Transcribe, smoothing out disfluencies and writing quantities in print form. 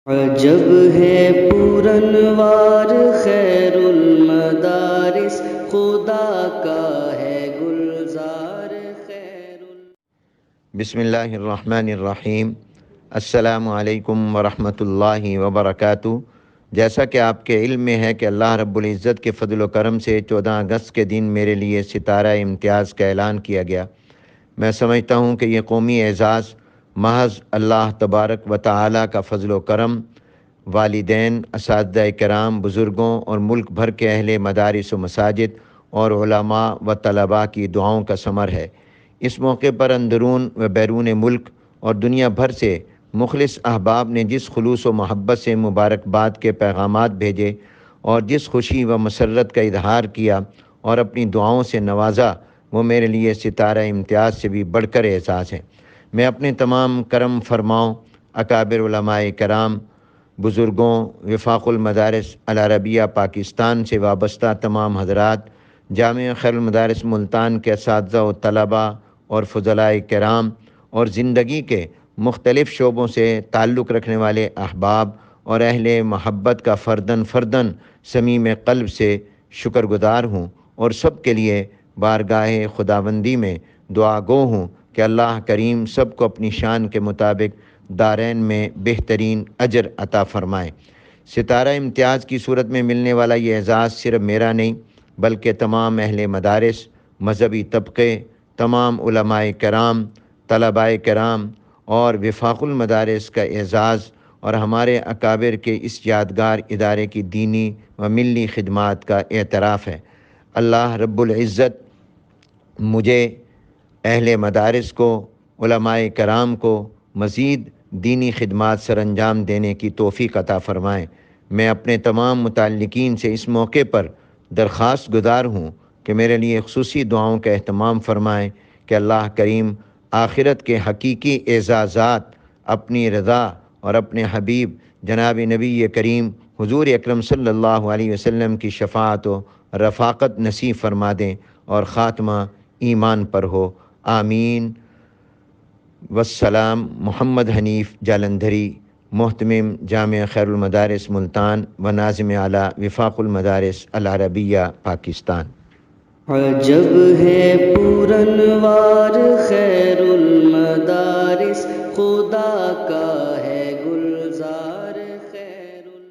عجب ہے پورنوار خیر المدارس، خدا کا ہے گلزار خیر بسم اللہ الرحمن الرحیم۔ السلام علیکم ورحمۃ اللہ وبرکاتہ۔ جیسا کہ آپ کے علم میں ہے کہ اللہ رب العزت کے فضل و کرم سے 14 اگست کے دن میرے لیے ستارہ امتیاز کا اعلان کیا گیا۔ میں سمجھتا ہوں کہ یہ قومی اعزاز محض اللہ تبارک و تعالی کا فضل و کرم، والدین، اساتذہ کرام، بزرگوں اور ملک بھر کے اہل مدارس و مساجد اور علماء و طلباء کی دعاؤں کا ثمر ہے۔ اس موقع پر اندرون و بیرون ملک اور دنیا بھر سے مخلص احباب نے جس خلوص و محبت سے مبارکباد کے پیغامات بھیجے اور جس خوشی و مسرت کا اظہار کیا اور اپنی دعاؤں سے نوازا، وہ میرے لیے ستارہ امتیاز سے بھی بڑھ کر اعزاز ہے۔ میں اپنے تمام کرم فرماؤں اکابر علماء کرام، بزرگوں، وفاق المدارس العربیہ پاکستان سے وابستہ تمام حضرات، جامعہ خیر المدارس ملتان کے اساتذہ و طلباء اور فضلاء کرام اور زندگی کے مختلف شعبوں سے تعلق رکھنے والے احباب اور اہل محبت کا فرداً صمیم قلب سے شکر گزار ہوں، اور سب کے لیے بارگاہ خداوندی میں دعا گو ہوں کہ اللہ کریم سب کو اپنی شان کے مطابق دارین میں بہترین اجر عطا فرمائے۔ ستارہ امتیاز کی صورت میں ملنے والا یہ اعزاز صرف میرا نہیں بلکہ تمام اہل مدارس، مذہبی طبقے، تمام علماء کرام، طلباء کرام اور وفاق المدارس کا اعزاز اور ہمارے اکابر کے اس یادگار ادارے کی دینی و ملی خدمات کا اعتراف ہے۔ اللہ رب العزت مجھے، اہل مدارس کو، علماء کرام کو مزید دینی خدمات سر انجام دینے کی توفیق عطا فرمائیں۔ میں اپنے تمام متعلقین سے اس موقع پر درخواست گزار ہوں کہ میرے لیے خصوصی دعاؤں کا اہتمام فرمائیں کہ اللہ کریم آخرت کے حقیقی اعزازات اپنی رضا اور اپنے حبیب جناب نبی کریم حضور اکرم صلی اللہ علیہ وسلم کی شفاعت و رفاقت نصیب فرما دیں اور خاتمہ ایمان پر ہو، آمین۔ والسلام۔ محمد حنیف جالندھری، محتمم جامعہ خیر المدارس ملتان و ناظم اعلیٰ وفاق المدارس العربیہ پاکستان۔ عجب ہے پورنوار خیر المدارس، خدا کا